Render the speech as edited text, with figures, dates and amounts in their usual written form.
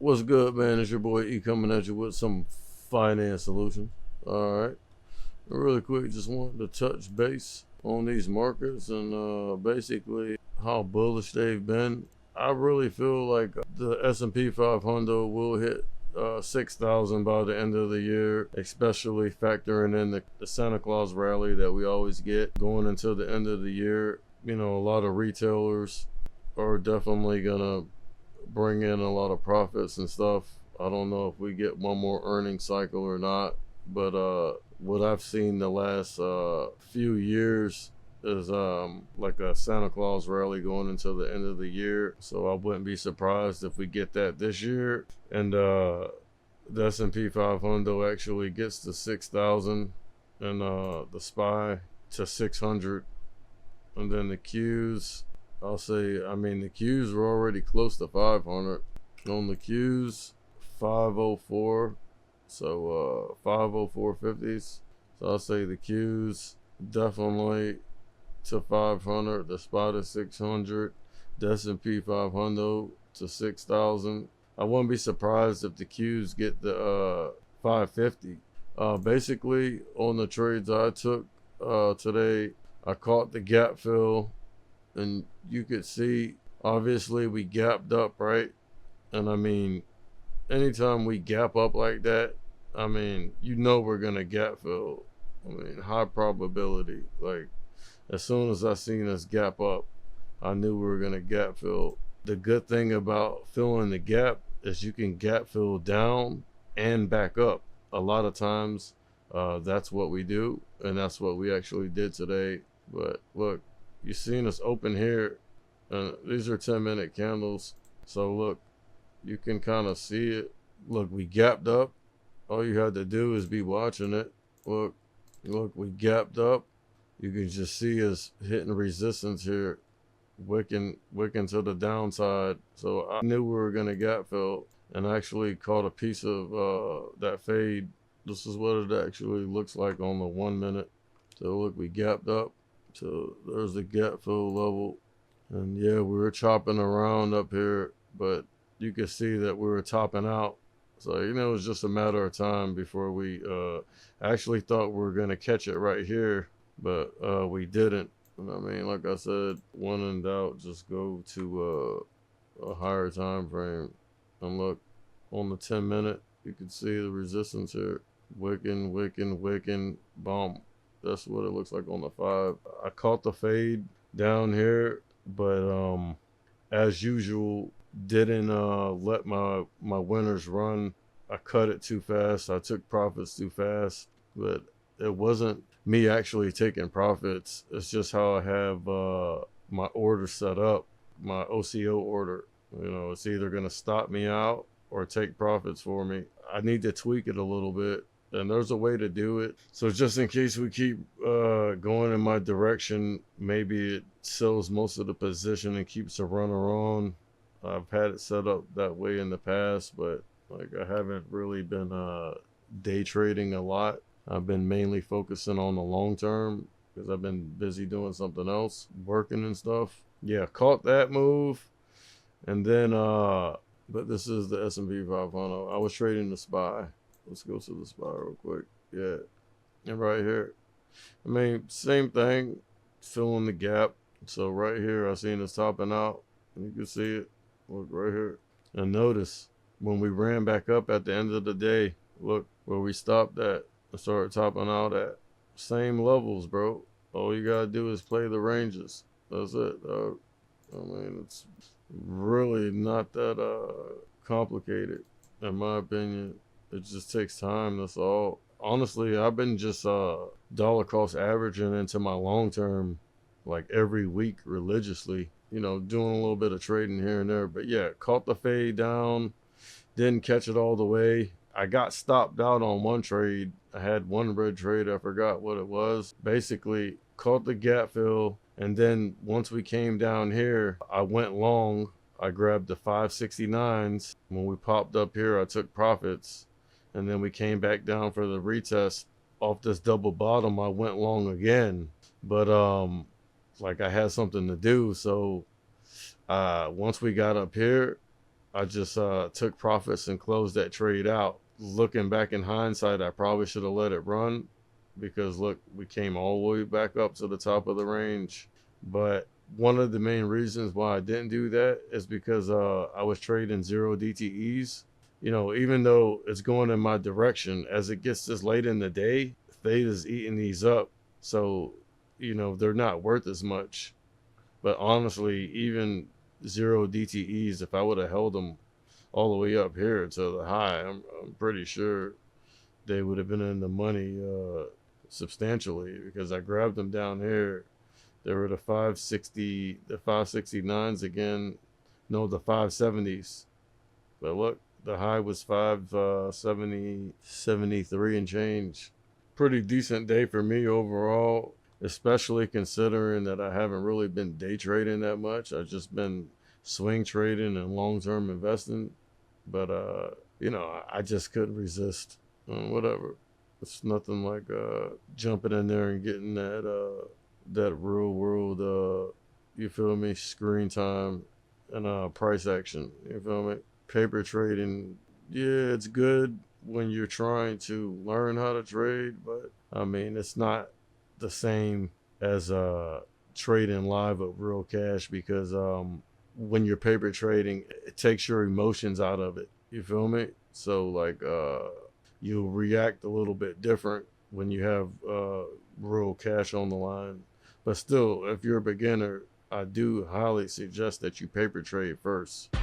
What's good, man? It's your boy E coming at you with some finance solutions. All right. Really quick, just wanted to touch base on these markets and basically how bullish they've been. I really feel like the S&P 500 will hit 6,000 by the end of the year, especially factoring in the Santa Claus rally that we always get going until the end of the year. You know, a lot of retailers are definitely gonna bring in a lot of profits and stuff. I don't know if we get one more earnings cycle or not, but what I've seen the last few years is like a Santa Claus rally going until the end of the year. So I wouldn't be surprised if we get that this year, and the S&P 500 actually gets to 6,000, and the SPY to 600, and then the Qs. I'll say, I mean, the Qs were already close to 500. On the Qs, 504. So 504.50s. So I'll say the Qs definitely to 500. The SPY to 600. The S&P 500 to 6,000. I wouldn't be surprised if the Qs get the 550. Basically, on the trades I took today, I caught the gap fill. And you could see, obviously, we gapped up, right? And I mean, anytime we gap up like that, I mean, you know we're going to gap fill. I mean, high probability. Like, as soon as I seen us gap up, I knew we were going to gap fill. The good thing about filling the gap is you can gap fill down and back up. A lot of times, that's what we do, and that's what we actually did today. But look, you've seen us open here, and these are 10-minute candles. So look, you can kind of see it. Look, we gapped up. All you had to do is be watching it. Look, we gapped up. You can just see us hitting resistance here, wicking to the downside. So I knew we were going to gap fill, and actually caught a piece of that fade. This is what it actually looks like on the 1 minute. So look, we gapped up. So there's the gap fill level. And yeah, we were chopping around up here, but you could see that we were topping out. So, you know, it was just a matter of time before we actually thought we were going to catch it right here, but we didn't. And I mean, like I said, when in doubt, just go to a higher time frame. And look, on the 10-minute, you can see the resistance here. Wicking, bomb. That's what it looks like on the 5. I caught the fade down here, but as usual, didn't let my winners run. I cut it too fast. I took profits too fast, but it wasn't me actually taking profits. It's just how I have my order set up, my OCO order. You know, it's either going to stop me out or take profits for me. I need to tweak it a little bit. And there's a way to do it. So just in case we keep going in my direction, maybe it sells most of the position and keeps a runner on. I've had it set up that way in the past, but like I haven't really been day trading a lot. I've been mainly focusing on the long term because I've been busy doing something else, working and stuff. Yeah, caught that move. And then, but this is the S&P 500. I was trading the SPY. Let's go to the SPY real quick. Yeah. And right here. I mean, same thing. Filling the gap. So right here, I seen this topping out. You can see it. Look right here. And notice, when we ran back up at the end of the day, look where we stopped at and started topping out at. Same levels, bro. All you gotta do is play the ranges. That's it, dog. I mean, it's really not that complicated, in my opinion. It just takes time, that's all. Honestly, I've been just dollar cost averaging into my long term like every week religiously, you know, doing a little bit of trading here and there. But yeah, caught the fade down, didn't catch it all the way. I got stopped out on one trade. I had one red trade, I forgot what it was. Basically, caught the gap fill, and then once we came down here, I went long. I grabbed the 569s. When we popped up here, I took profits. And then we came back down for the retest. Off this double bottom, I went long again. But like I had something to do. So once we got up here, I just took profits and closed that trade out. Looking back in hindsight, I probably should have let it run because look, we came all the way back up to the top of the range. But one of the main reasons why I didn't do that is because I was trading zero DTEs. You know, even though it's going in my direction, as it gets this late in the day, Theta's eating these up. So, you know, they're not worth as much. But honestly, even zero DTEs, if I would have held them all the way up here to the high, I'm pretty sure they would have been in the money substantially because I grabbed them down here. They were the 560, the 569s again. No, the 570s. But look, the high was 570, 73 and change. Pretty decent day for me overall, especially considering that I haven't really been day trading that much. I've just been swing trading and long-term investing. But, you know, I just couldn't resist. Whatever. It's nothing like jumping in there and getting that real world, you feel me, screen time and price action. You feel me? Paper trading, yeah, it's good when you're trying to learn how to trade, but I mean, it's not the same as trading live with real cash because when you're paper trading, it takes your emotions out of it. You feel me? So like you'll react a little bit different when you have real cash on the line. But still, if you're a beginner, I do highly suggest that you paper trade first.